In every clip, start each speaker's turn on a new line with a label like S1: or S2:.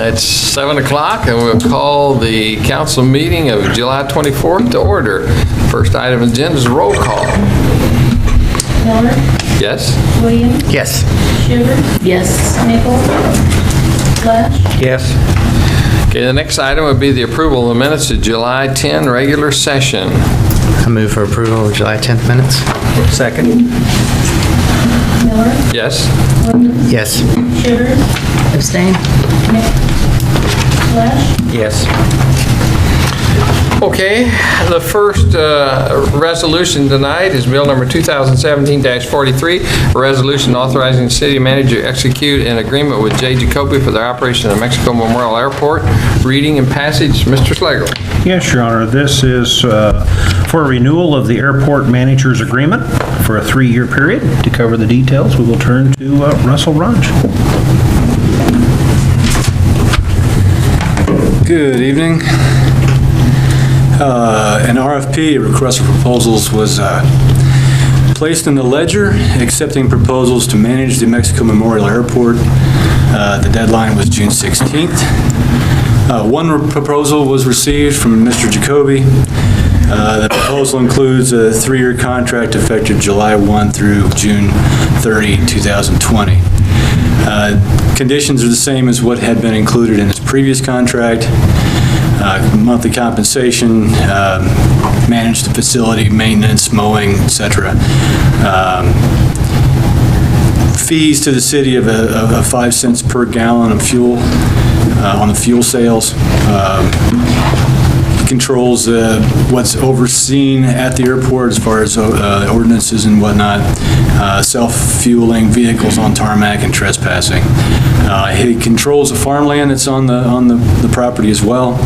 S1: It's 7 o'clock, and we'll call the council meeting of July 24th to order. First item on the agenda is roll call.
S2: Miller,
S1: Yes?
S2: Williams,
S3: Yes.
S2: Shivers,
S4: Yes.
S2: Nichols, Flash,
S3: Yes.
S1: Okay, the next item would be the approval of the minutes of July 10 regular session.
S3: I move for approval of July 10th minutes. Second.
S2: Miller,
S1: Yes?
S2: Williams,
S3: Yes.
S2: Shivers,
S4: Abstain.
S2: Flash,
S3: Yes.
S1: Okay, the first resolution tonight is bill number 2017-43, a resolution authorizing the city manager to execute an agreement with J. Jacoby for the operation of Mexico Memorial Airport. Reading and passage, Mr. Slagle.
S5: Yes, Your Honor, this is for renewal of the airport manager's agreement for a 3-year period. To cover the details, we will turn to Russell Runge.
S6: Good evening. An RFP, a request for proposals, was placed in the ledger, accepting proposals to manage the Mexico Memorial Airport. The deadline was June 16th. One proposal was received from Mr. Jacoby. The proposal includes a 3-year contract effective July 1 through June 30, 2020. Conditions are the same as what had been included in his previous contract. Monthly compensation, manage the facility, maintenance, mowing, etc. Fees to the city of 5 cents per gallon of fuel on the fuel sales. Controls what's overseen at the airport as far as ordinances and whatnot, self-fueling vehicles on tarmac and trespassing. He controls the farmland that's on the property as well.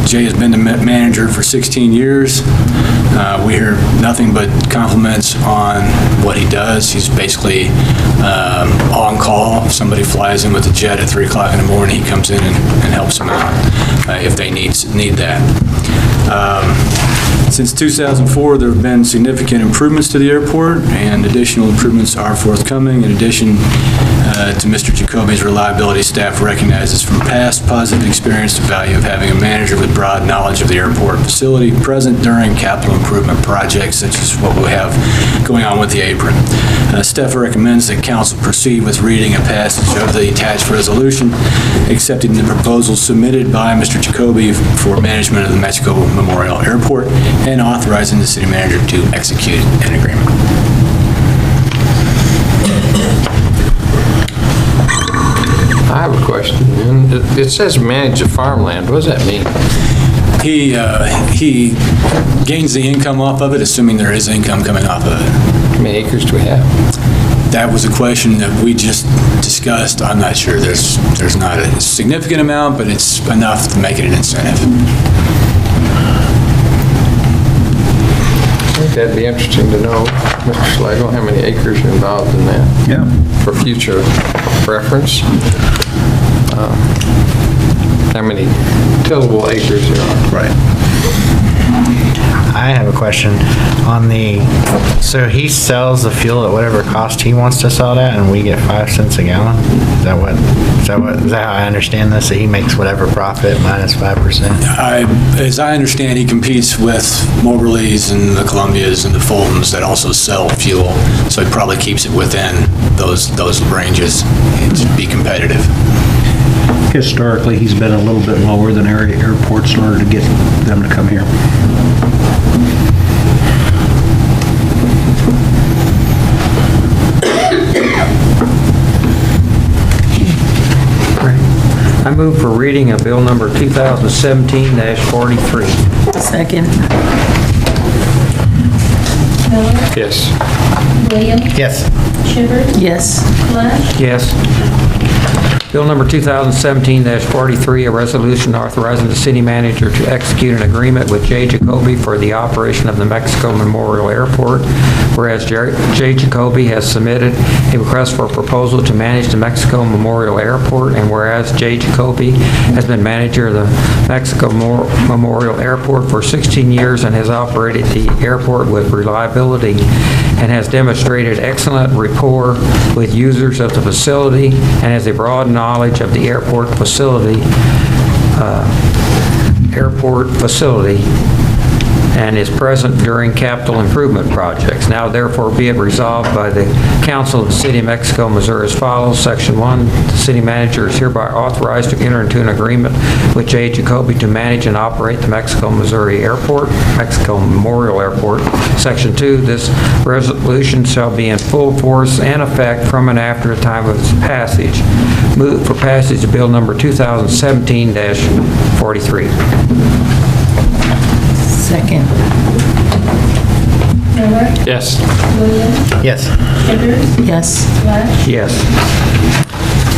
S6: Jay has been the manager for 16 years. We hear nothing but compliments on what he does. He's basically on call. If somebody flies in with a jet at 3 o'clock in the morning, he comes in and helps them out if they need that. Since 2004, there have been significant improvements to the airport, and additional improvements are forthcoming. In addition to Mr. Jacoby's reliability, staff recognizes from past positive experience the value of having a manager with broad knowledge of the airport facility present during capital improvement projects such as what we have going on with the apron. Staff recommends that council proceed with reading and passage of the attached resolution, accepting the proposal submitted by Mr. Jacoby for management of the Mexico Memorial Airport, and authorizing the city manager to execute an agreement.
S1: I have a question. It says manage the farmland. What does that mean?
S6: He gains the income off of it, assuming there is income coming off of it.
S1: How many acres do we have?
S6: That was a question that we just discussed. I'm not sure. There's not a significant amount, but it's enough to make it an incentive.
S1: I think that'd be interesting to know, Mr. Slagle, how many acres are involved in that?
S5: Yeah.
S1: For future reference. How many tillable acres there are.
S5: Right.
S3: I have a question on so he sells the fuel at whatever cost he wants to sell it at, and we get 5 cents a gallon? Is that how I understand this? That he makes whatever profit minus 5%?
S6: As I understand, he competes with Moberly's and the Columbias and the Fultons that also sell fuel, so he probably keeps it within those ranges to be competitive.
S5: Historically, he's been a little bit lower than area airports in order to get them to come here.
S7: I move for reading of bill number 2017-43.
S4: Second.
S2: Miller,
S1: Yes.
S2: Williams,
S3: Yes.
S2: Shivers,
S4: Yes.
S2: Flash,
S7: Yes. Bill number 2017-43, a resolution authorizing the city manager to execute an agreement with J. Jacoby for the operation of the Mexico Memorial Airport, whereas J. Jacoby has submitted a request for a proposal to manage the Mexico Memorial Airport, and whereas J. Jacoby has been manager of the Mexico Memorial Airport for 16 years and has operated the airport with reliability and has demonstrated excellent rapport with users of the facility and has a broad knowledge of the airport facility, and is present during capital improvement projects. Now therefore be it resolved by the Council of the City of Mexico, Missouri as follows. Section 1, the city manager is hereby authorized to enter into an agreement with J. Jacoby to manage and operate the Mexico, Missouri Airport, Mexico Memorial Airport. Section 2, this resolution shall be in full force and effect from and after the time of its passage. Move for passage of bill number 2017-43.
S4: Second.
S2: Miller,
S1: Yes.
S2: Williams,
S3: Yes.
S2: Chivers,
S4: Yes.
S2: Flash,
S7: Yes.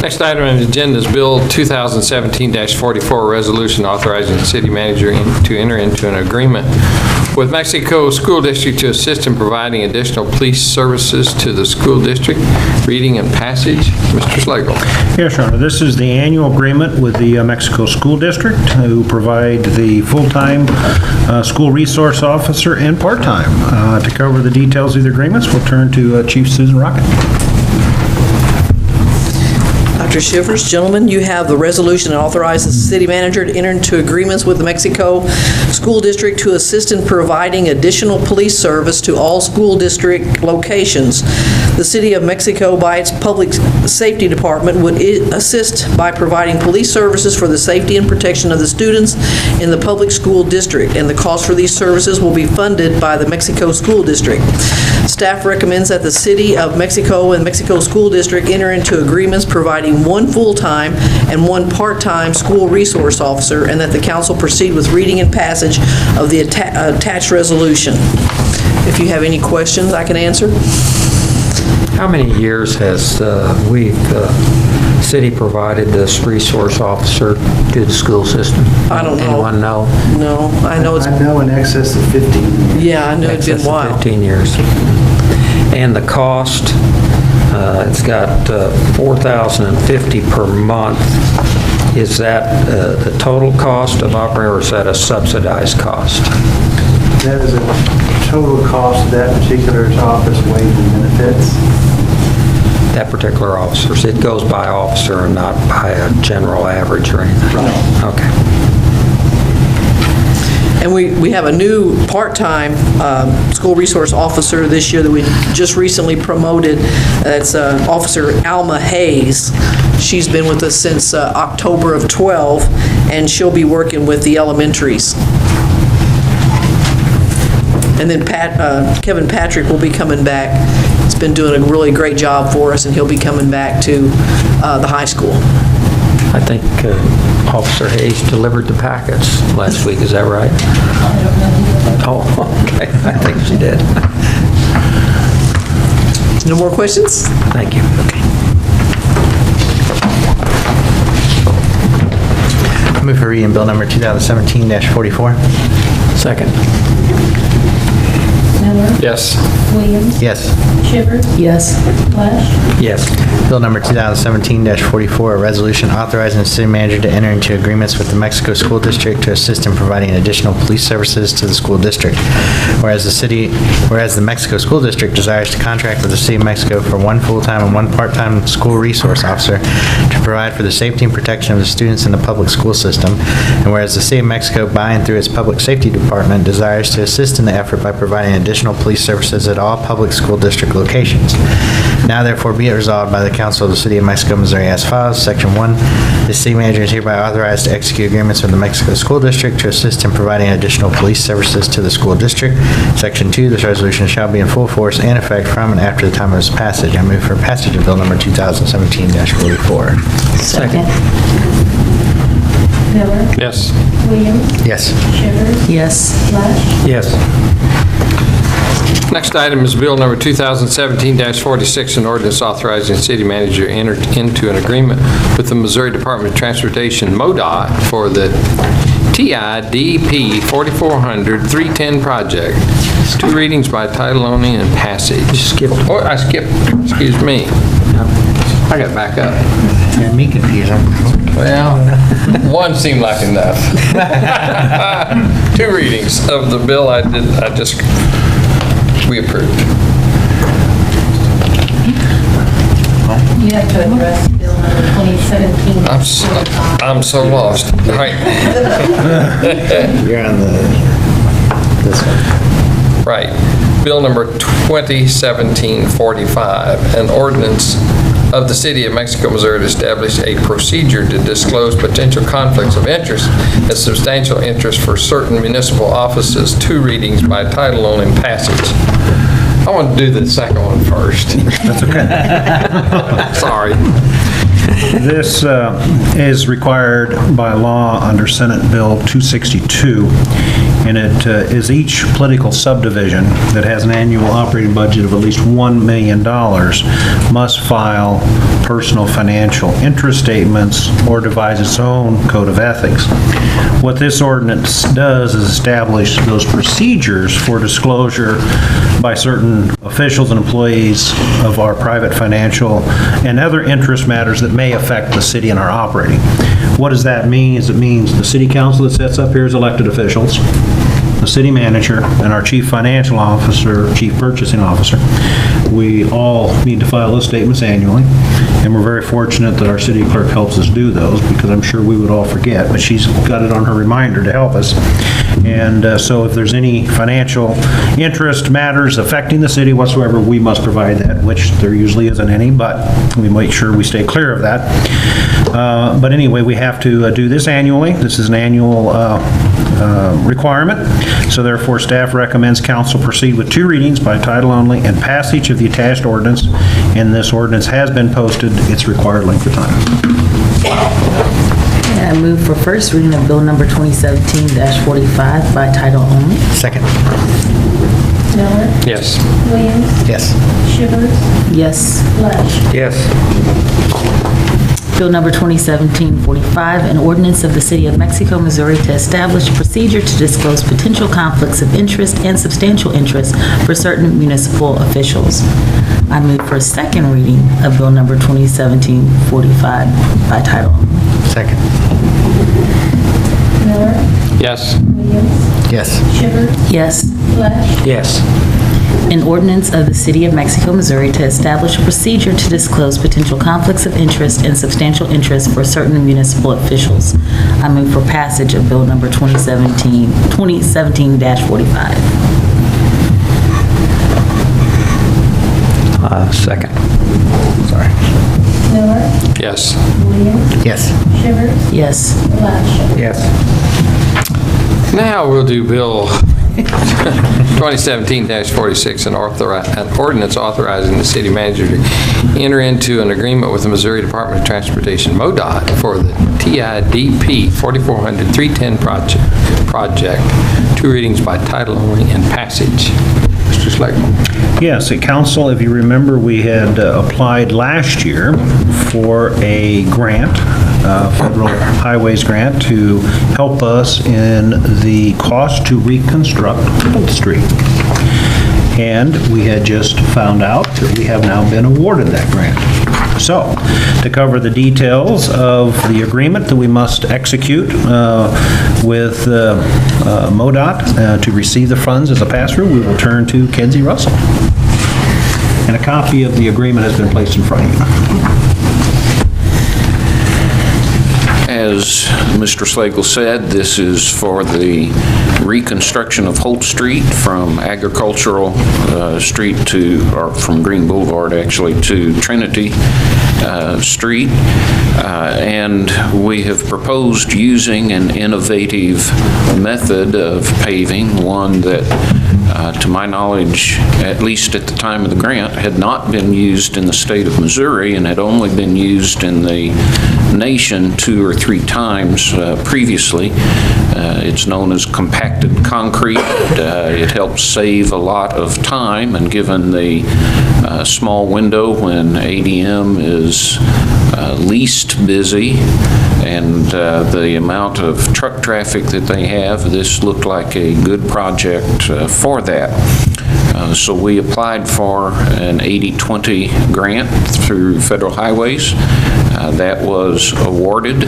S1: Next item on the agenda is Bill 2017-44, a resolution authorizing the city manager to enter into an agreement with Mexico School District to assist in providing additional police services to the school district. Reading and passage, Mr. Slagle.
S5: Yes, Your Honor, this is the annual agreement with the Mexico School District who provide the full-time school resource officer and part-time. To cover the details of the agreements, we'll turn to Chief Susan Rocket.
S4: Dr. Shivers, gentlemen, you have the resolution that authorizes the city manager to enter into agreements with the Mexico School District to assist in providing additional police service to all school district locations. The City of Mexico, by its Public Safety Department, would assist by providing police services for the safety and protection of the students in the public school district, and the cost for these services will be funded by the Mexico School District. Staff recommends that the City of Mexico and Mexico School District enter into agreements providing one full-time and one part-time school resource officer, and that the council proceed with reading and passage of the attached resolution. If you have any questions, I can answer.
S7: How many years has city provided this resource officer to the school system?
S4: I don't know.
S7: Anyone know?
S4: No, I know it's,
S3: I know in excess of 15.
S4: yeah, I know it's been a
S7: Excess of
S4: while.
S7: 15 years. And the cost, it's got $4,050 per month. Is that the total cost of operating, or is that a subsidized cost?
S8: That is a total cost of that particular office, wage and benefits.
S7: That particular officer, it goes by officer and not by a general average or anything?
S8: Right.
S7: Okay.
S4: And we have a new part-time school resource officer this year that we just recently promoted. That's Officer Alma Hayes. She's been with us since October of 12, and she'll be working with the elementaries. And then Kevin Patrick will be coming back. He's been doing a really great job for us, and he'll be coming back to the high school.
S7: I think Officer Hayes delivered the packets last week, is that right? Oh, okay, I think she did.
S4: No more questions?
S7: Thank you.
S3: I move for reading bill number 2017-44.
S7: Second.
S2: Miller,
S1: Yes.
S2: Williams,
S3: Yes.
S2: Chivers,
S4: Yes.
S2: Flash,
S7: Yes.
S3: Bill number 2017-44, a resolution authorizing the city manager to enter into agreements with the Mexico School District to assist in providing additional police services to the school district. Whereas the Mexico School District desires to contract with the City of Mexico for one full-time and one part-time school resource officer to provide for the safety and protection of the students in the public school system. And whereas the City of Mexico, by and through its Public Safety Department, desires to assist in the effort by providing additional police services at all public school district locations. Now therefore be it resolved by the Council of the City of Mexico, Missouri as follows. Section 1, the city manager is hereby authorized to execute agreements with the Mexico School District to assist in providing additional police services to the school district. Section 2, this resolution shall be in full force and effect from and after the time of its passage. I move for passage of bill number 2017-44.
S4: Second.
S2: Miller,
S1: Yes.
S2: Williams,
S3: Yes.
S2: Chivers,
S4: Yes.
S2: Flash,
S7: Yes.
S1: Next item is Bill number 2017-46, an ordinance authorizing the city manager to enter into an agreement with the Missouri Department of Transportation, MoDOT, for the TIDP 4400 310 project. Two readings by title only and passage.
S7: Skipped.
S1: Oh, I skipped, excuse me. I got back up.
S3: And me confused.
S1: Well, one seemed like enough. Two readings of the bill we approved.
S2: You have to address Bill number 2017.
S1: I'm so lost. Right.
S3: You're on this one.
S1: Right. Bill number 2017-45, an ordinance of the City of Mexico, Missouri to establish a procedure to disclose potential conflicts of interest and substantial interest for certain municipal offices, 2 readings by title only and passage. I want to do the second one first.
S5: That's okay.
S1: Sorry.
S5: This is required by law under Senate Bill 262, and it is each political subdivision that has an annual operating budget of at least $1 million must file personal financial interest statements or devise its own code of ethics. What this ordinance does is establish those procedures for disclosure by certain officials and employees of our private financial and other interest matters that may affect the city and our operating. What does that mean? It means the city council that sits up here is elected officials, the city manager, and our chief financial officer, chief purchasing officer. We all need to file those statements annually, and we're very fortunate that our city clerk helps us do those, because I'm sure we would all forget, but she's got it on her reminder to help us. And so if there's any financial interest matters affecting the city whatsoever, we must provide that, which there usually isn't any, but we make sure we stay clear of that. But anyway, we have to do this annually. This is an annual requirement. So therefore, staff recommends council proceed with 2 readings by title only and passage of the attached ordinance. And this ordinance has been posted its required length of time.
S9: I move for first reading of bill number 2017-45 by title only.
S3: Second.
S2: Miller,
S1: Yes.
S2: Williams,
S3: Yes.
S2: Shivers,
S9: Yes.
S2: Lush.
S7: Yes.
S9: Bill number 2017-45, an ordinance of the City of Mexico, Missouri to establish a procedure to disclose potential conflicts of interest and substantial interest for certain municipal officials. I move for a second reading of bill number 2017-45 by title only.
S3: Second.
S2: Miller,
S1: Yes.
S2: Williams,
S3: Yes.
S2: Shivers,
S9: Yes.
S2: Lush.
S7: Yes.
S9: An ordinance of the City of Mexico, Missouri to establish a procedure to disclose potential conflicts of interest and substantial interest for certain municipal officials. I move for passage of bill number 2017-45.
S7: Second.
S3: Sorry.
S2: Miller,
S1: Yes.
S2: Williams,
S3: Yes.
S2: Shivers,
S9: Yes.
S2: Lush.
S7: Yes.
S1: Now we'll do Bill 2017-46, an ordinance authorizing the city manager to enter into an agreement with the Missouri Department of Transportation, MoDOT, for the TIDP 4400-310 project. 2 readings by title only and passage. Mr. Schlegel.
S5: Yes, at council, if you remember, we had applied last year for a grant, federal highways grant, to help us in the cost to reconstruct Holt Street. And we had just found out that we have now been awarded that grant. So, to cover the details of the agreement that we must execute with MoDOT to receive the funds as a pass-through, we will turn to Kenzie Russell. And a copy of the agreement has been placed in front of you.
S10: As Mr. Slagle said, this is for the reconstruction of Holt Street from Agricultural Street to, or from Green Boulevard actually, to Trinity Street. And we have proposed using an innovative method of paving, one that to my knowledge, at least at the time of the grant, had not been used in the state of Missouri and had only been used in the nation 2 or 3 times previously. It's known as compacted concrete. It helps save a lot of time, and given the small window when ADM is least busy and the amount of truck traffic that they have, this looked like a good project for that. So we applied for an 80-20 grant through Federal Highways. That was awarded.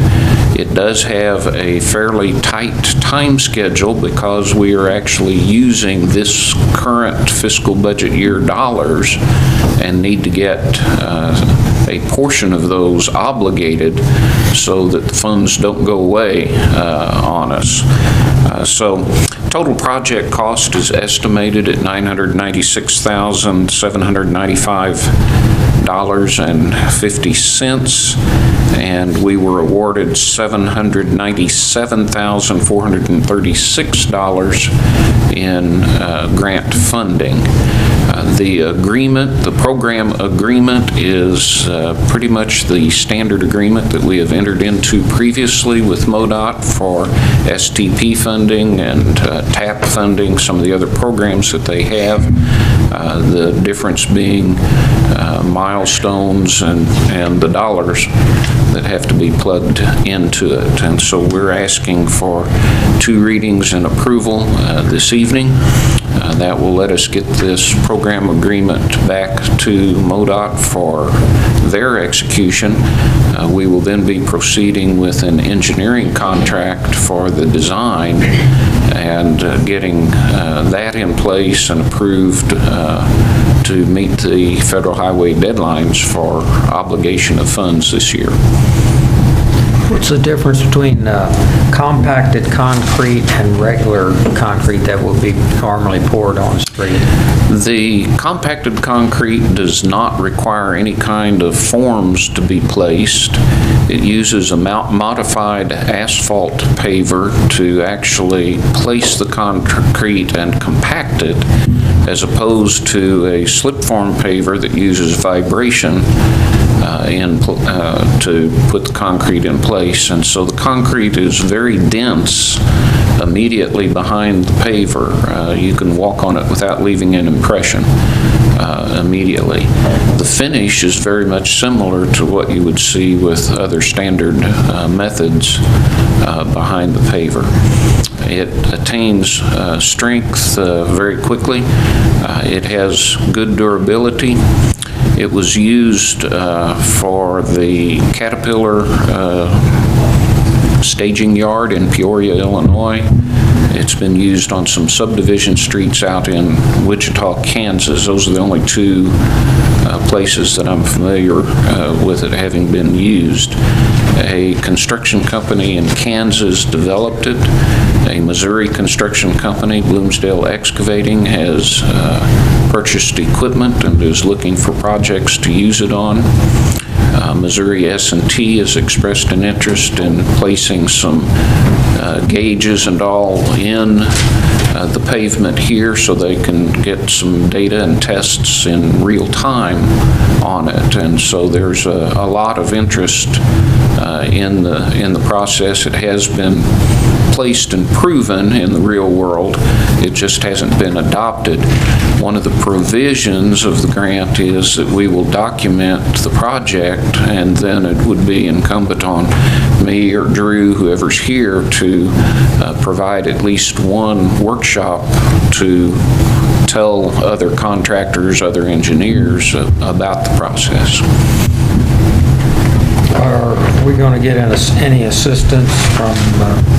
S10: It does have a fairly tight time schedule because we are actually using this current fiscal budget year dollars and need to get a portion of those obligated so that the funds don't go away on us. So total project cost is estimated at $996,795.50, and we were awarded $797,436 in grant funding. The program agreement is pretty much the standard agreement that we have entered into previously with MoDOT for STP funding and TAP funding, some of the other programs that they have. The difference being milestones and the dollars that have to be plugged into it. And so we're asking for 2 readings and approval this evening. That will let us get this program agreement back to MoDOT for their execution. We will then be proceeding with an engineering contract for the design and getting that in place and approved to meet the federal highway deadlines for obligation of funds this year.
S7: What's the difference between compacted concrete and regular concrete that will be normally poured on the street?
S10: The compacted concrete does not require any kind of forms to be placed. It uses a modified asphalt paver to actually place the concrete and compact it, as opposed to a slip form paver that uses vibration to put the concrete in place. And so the concrete is very dense immediately behind the paver. You can walk on it without leaving an impression immediately. The finish is very much similar to what you would see with other standard methods behind the paver. It attains strength very quickly. It has good durability. It was used for the Caterpillar staging yard in Peoria, Illinois. It's been used on some subdivision streets out in Wichita, Kansas. Those are the only 2 places that I'm familiar with it having been used. A construction company in Kansas developed it. A Missouri construction company, Bloomsdale Excavating, has purchased equipment and is looking for projects to use it on. Missouri S&T has expressed an interest in placing some gauges and all in the pavement here so they can get some data and tests in real time on it. And so there's a lot of interest in the process. It has been placed and proven in the real world. It just hasn't been adopted. One of the provisions of the grant is that we will document the project, and then it would be incumbent on me or Drew, whoever's here, to provide at least one workshop to tell other contractors, other engineers about the process.
S7: Are we going to get any assistance from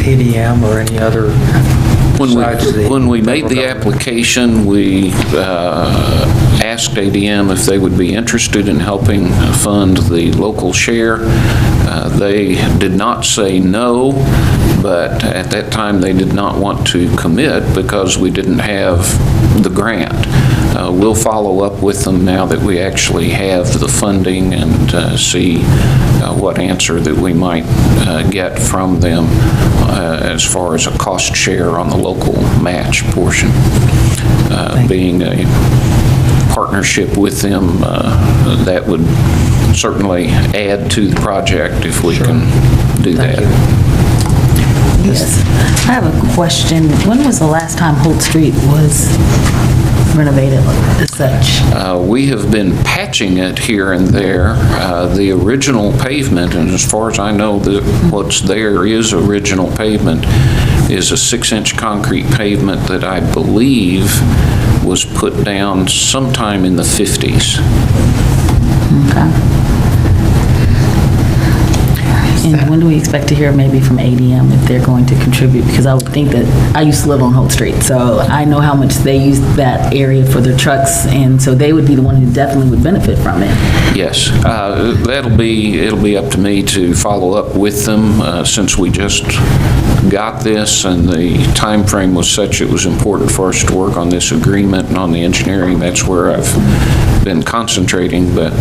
S7: ADM or any other besides the...
S10: When we made the application, we asked ADM if they would be interested in helping fund the local share. They did not say no, but at that time they did not want to commit because we didn't have the grant. We'll follow up with them now that we actually have the funding and see what answer that we might get from them as far as a cost share on the local match portion. Being a partnership with them, that would certainly add to the project if we can do that.
S9: Yes. I have a question. When was the last time Holt Street was renovated as such?
S10: We have been patching it here and there. The original pavement, and as far as I know, what's there is original pavement, is a 6-inch concrete pavement that I believe was put down sometime in the 50s.
S9: Okay. And when do we expect to hear maybe from ADM if they're going to contribute? Because I would think that, I used to live on Holt Street, so I know how much they use that area for their trucks, and so they would be the one who definitely would benefit from it.
S10: Yes, it'll be up to me to follow up with them, since we just got this and the time frame was such it was important for us to work on this agreement and on the engineering. That's where I've been concentrating, but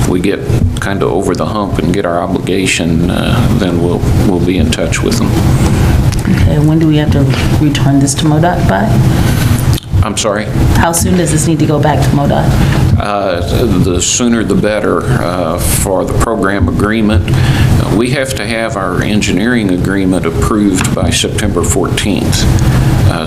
S10: we get kind of over the hump and get our obligation, then we'll be in touch with them.
S9: Okay, when do we have to return this to MoDOT by?
S10: I'm sorry?
S9: How soon does this need to go back to MoDOT?
S10: The sooner the better for the program agreement. We have to have our engineering agreement approved by September 14th.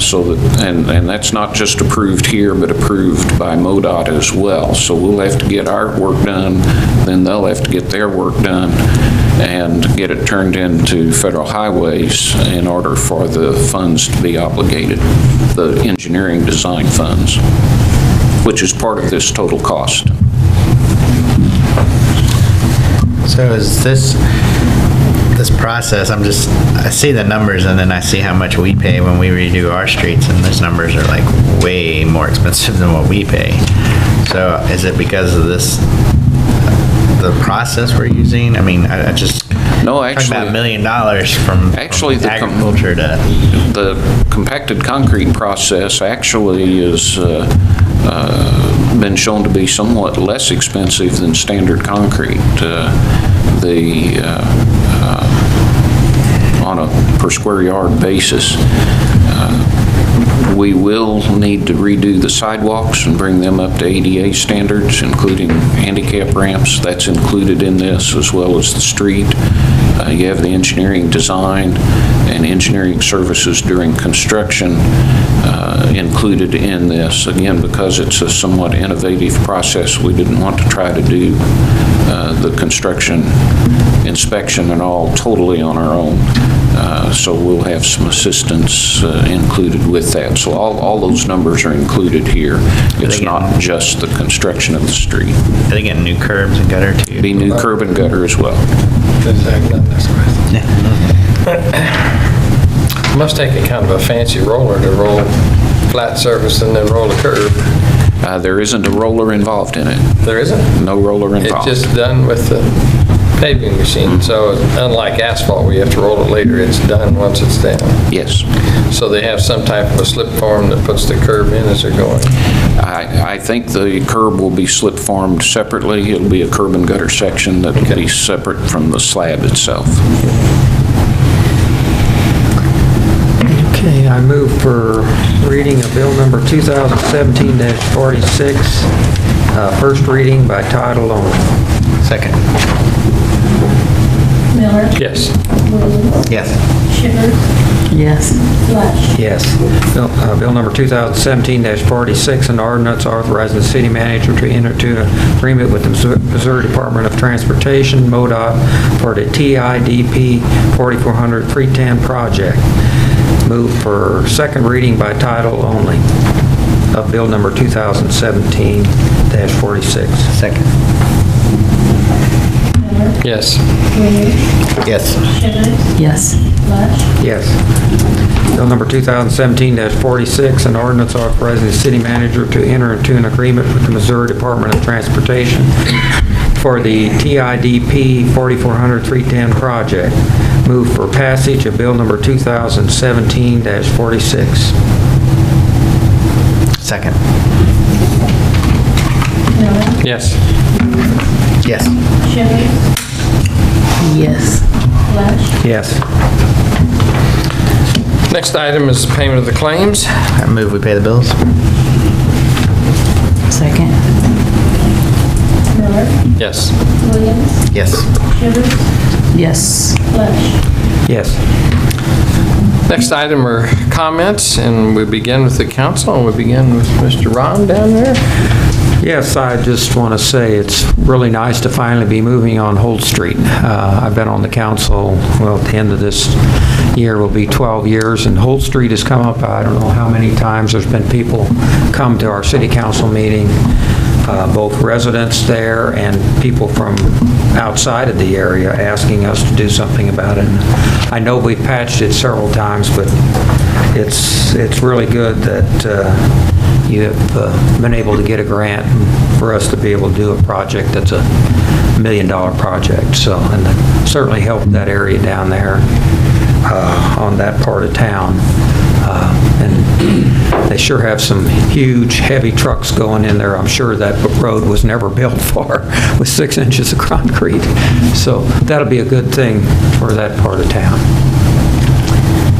S10: So that, and that's not just approved here, but approved by MoDOT as well. So we'll have to get our work done, then they'll have to get their work done and get it turned into federal highways in order for the funds to be obligated, the engineering design funds, which is part of this total cost.
S3: So is this process, I see the numbers and then I see how much we pay when we redo our streets, and those numbers are like way more expensive than what we pay. So is it because of the process we're using? I mean, I just...
S10: No,
S3: talking
S10: actually...
S3: about $1 million from agriculture to...
S10: The compacted concrete process actually is been shown to be somewhat less expensive than standard concrete. On a per square yard basis. We will need to redo the sidewalks and bring them up to ADA standards, including handicap ramps. That's included in this, as well as the street. You have the engineering design and engineering services during construction included in this. Again, because it's a somewhat innovative process, we didn't want to try to do the construction inspection and all totally on our own. So we'll have some assistance included with that. So all those numbers are included here. It's not just the construction of the street.
S3: Are they getting new curbs and gutter too?
S10: Be new curb and gutter as well.
S1: Must take a kind of a fancy roller to roll flat surface and then roll a curb.
S10: There isn't a roller involved in it.
S1: There isn't?
S10: No roller involved.
S1: It's just done with the paving machine. So unlike asphalt where you have to roll it later, it's done once it's down.
S10: Yes.
S1: So they have some type of a slip form that puts the curb in as they're going.
S10: I think the curb will be slip formed separately. It'll be a curb and gutter section that will be separate from the slab itself.
S7: Okay, I move for reading of bill number 2017-46, first reading by title only.
S3: Second.
S2: Miller.
S1: Yes.
S2: Williams.
S3: Yes.
S2: Shivers.
S9: Yes.
S2: Flesch.
S7: Yes. Bill number 2017-46, an ordinance authorizing the city manager to enter into an agreement with the Missouri Department of Transportation, MoDOT, for the TIDP 4400-310 project. Move for second reading by title only of bill number 2017-46.
S3: Second.
S2: Miller.
S1: Yes.
S2: Williams.
S3: Yes.
S2: Shivers.
S9: Yes.
S2: Flesch.
S7: Yes. Bill number 2017-46, an ordinance authorizing the city manager to enter into an agreement with the Missouri Department of Transportation for the TIDP 4400-310 project. Move for passage of bill number 2017-46.
S3: Second.
S2: Miller.
S1: Yes.
S3: Yes.
S2: Shivers.
S9: Yes.
S2: Flesch.
S7: Yes.
S1: Next item is payment of the claims.
S3: I move we pay the bills.
S9: Second.
S2: Miller.
S1: Yes.
S2: Williams.
S3: Yes.
S2: Shivers.
S9: Yes.
S2: Flesch.
S7: Yes.
S1: Next item are comments, and we begin with the council, and we begin with Mr. Ron down there.
S7: Yes, I just want to say it's really nice to finally be moving on Holt Street. I've been on the council, well, at the end of this year will be 12 years, and Holt Street has come up, I don't know how many times. There's been people come to our city council meeting both residents there and people from outside of the area asking us to do something about it. And I know we've patched it several times, but it's really good that you have been able to get a grant for us to be able to do a project that's a $1 million project. So, and it certainly helped that area down there on that part of town. And they sure have some huge, heavy trucks going in there. I'm sure that road was never built for with 6 inches of concrete. So that'll be a good thing for that part of town.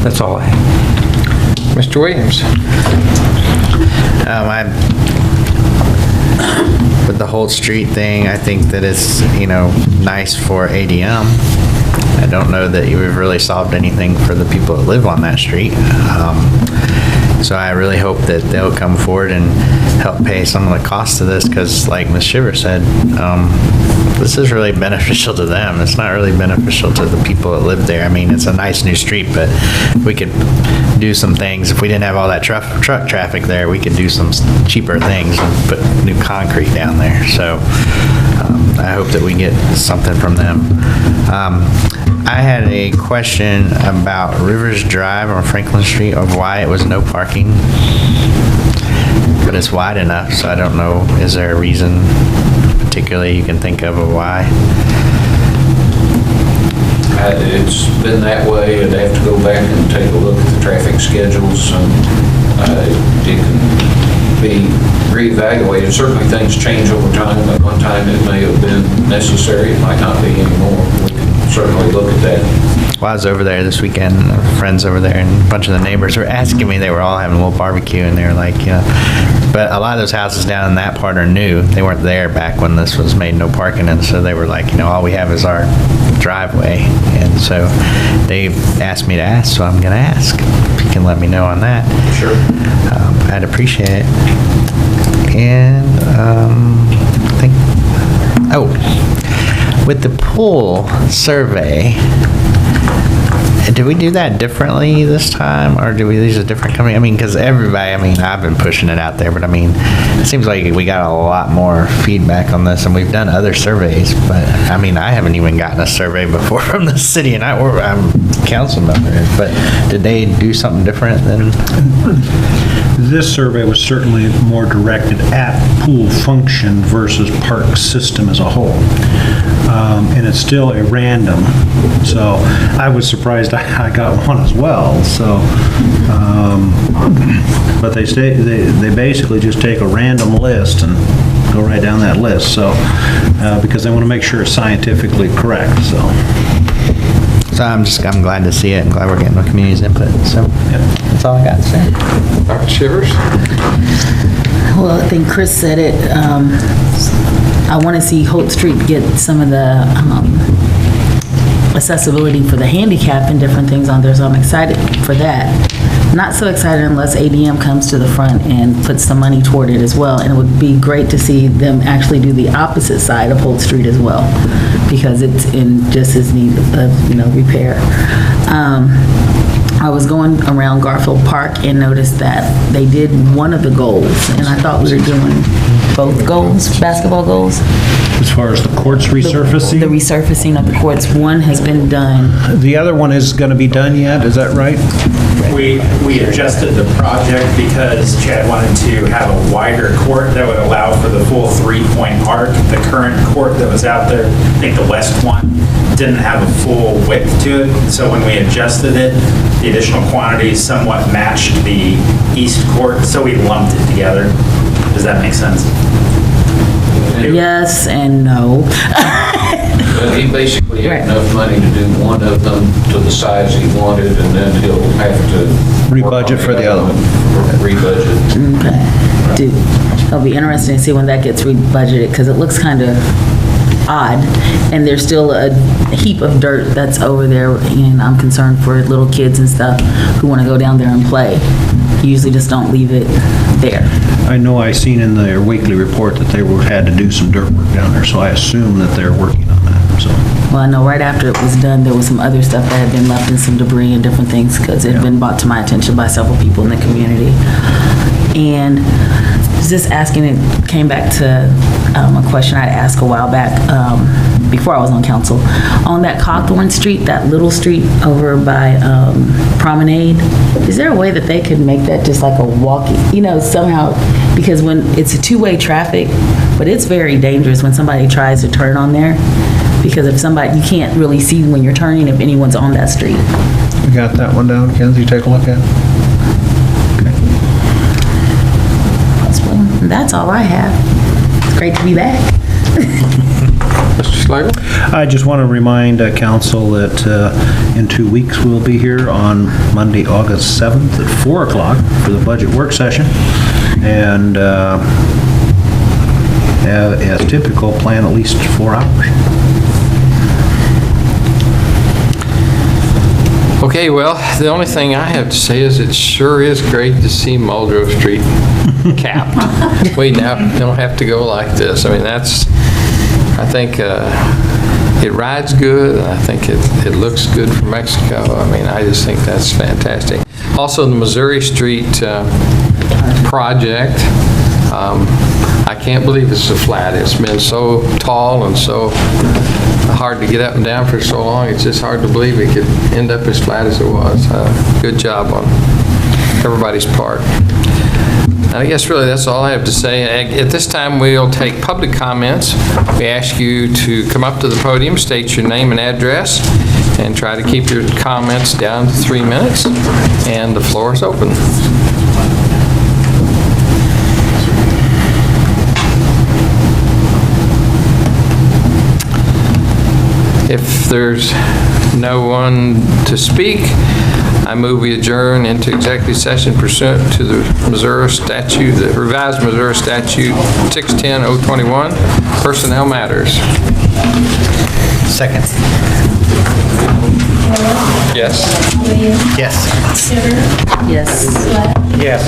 S7: That's all I have.
S1: Mr. Williams?
S3: With the Holt Street thing, I think that it's, nice for ADM. I don't know that we've really solved anything for the people that live on that street. So I really hope that they'll come forward and help pay some of the cost of this, because like Ms. Shiver said, this is really beneficial to them. It's not really beneficial to the people that live there. I mean, it's a nice new street, but we could do some things. If we didn't have all that truck traffic there, we could do some cheaper things and put new concrete down there. So I hope that we get something from them. I had a question about Rivers Drive on Franklin Street, of why it was no parking, but it's wide enough, so I don't know, is there a reason particularly you can think of why?
S10: It's been that way. I'd have to go back and take a look at the traffic schedules, and it can be reevaluated. Certainly things change over time. At one time it may have been necessary, it might not be anymore. We can certainly look at that.
S3: Well, I was over there this weekend, friends over there, and a bunch of the neighbors were asking me, they were all having a little barbecue, and they were like, but a lot of those houses down in that part are new. They weren't there back when this was made no parking, and so they were like, all we have is our driveway. And so they asked me to ask, so I'm going to ask. If you can let me know on that.
S10: Sure.
S3: I'd appreciate it. And I think, with the pool survey, did we do that differently this time, or do we use a different company? I mean, because everybody, I've been pushing it out there, but it seems like we got a lot more feedback on this, and we've done other surveys, but I haven't even gotten a survey before from the city, and I'm a council member, but did they do something different than?
S5: This survey was certainly more directed at pool function versus park system as a whole. And it's still a random, so I was surprised I got one as well, so, but they basically just take a random list and go right down that list, so, because they want to make sure it's scientifically correct, so.
S3: So I'm glad to see it. I'm glad we're getting the community's input, so that's all I got to say.
S1: Dr. Shivers?
S9: Well, I think Chris said it. I want to see Holt Street get some of the accessibility for the handicap and different things on there, so I'm excited for that. Not so excited unless ADM comes to the front and puts some money toward it as well, and it would be great to see them actually do the opposite side of Holt Street as well, because it's in just as need of, repair. I was going around Garfield Park and noticed that they did one of the goals, and I thought we were doing both goals, basketball goals.
S5: As far as the courts resurfacing?
S9: The resurfacing of the courts, one has been done.
S5: The other one is going to be done yet, is that right?
S11: We adjusted the project because Chad wanted to have a wider court that would allow for the full three-point arc. The current court that was out there, I think the west one, didn't have a full width to it. So when we adjusted it, the additional quantities somewhat matched the east court, so we lumped it together. Does that make sense?
S9: Yes and no.
S10: But he basically had enough money to do one of them to the size he wanted, and then he'll have to
S5: rebudget for the other one.
S10: Rebudget.
S9: Okay. It'll be interesting to see when that gets rebudgeted, because it looks kind of odd, and there's still a heap of dirt that's over there, and I'm concerned for little kids and stuff who want to go down there and play. Usually just don't leave it there.
S5: I know I seen in their weekly report that they had to do some dirt work down there, so I assume that they're working on that, so.
S9: Well, I know right after it was done, there was some other stuff that had been left and some debris and different things, because it had been brought to my attention by several people in the community. And just asking, it came back to a question I'd asked a while back before I was on council. On that Cawthorn Street, that little street over by Promenade, is there a way that they could make that just like a walking, somehow, because when it's a two-way traffic, but it's very dangerous when somebody tries to turn on there, because if somebody, you can't really see when you're turning if anyone's on that street.
S5: You got that one down, Kenzie? Take a look at it.
S9: And that's all I have. It's great to be back.
S1: Mr. Slagle?
S5: I just want to remind council that in 2 weeks, we'll be here on Monday, August 7th at 4 o'clock for the budget work session. And as typical, plan at least 4 hours.
S1: Okay, well, the only thing I have to say is it sure is great to see Muldrow Street capped. We now don't have to go like this. I mean, I think it rides good, and I think it looks good for Mexico. I mean, I just think that's fantastic. Also, the Missouri Street project, I can't believe it's so flat. It's been so tall and so hard to get up and down for so long. It's just hard to believe it could end up as flat as it was. Good job on everybody's part. And I guess really that's all I have to say. At this time, we'll take public comments. We ask you to come up to the podium, state your name and address, and try to keep your comments down to 3 minutes. And the floor is open. If there's no one to speak, I move we adjourn into executive session pursuant to the Missouri statute, the revised Missouri statute 610-021, personnel matters.
S3: Second.
S1: Yes.
S2: Williams.
S3: Yes.
S2: Sugar.
S9: Yes.
S2: Slack.
S3: Yes.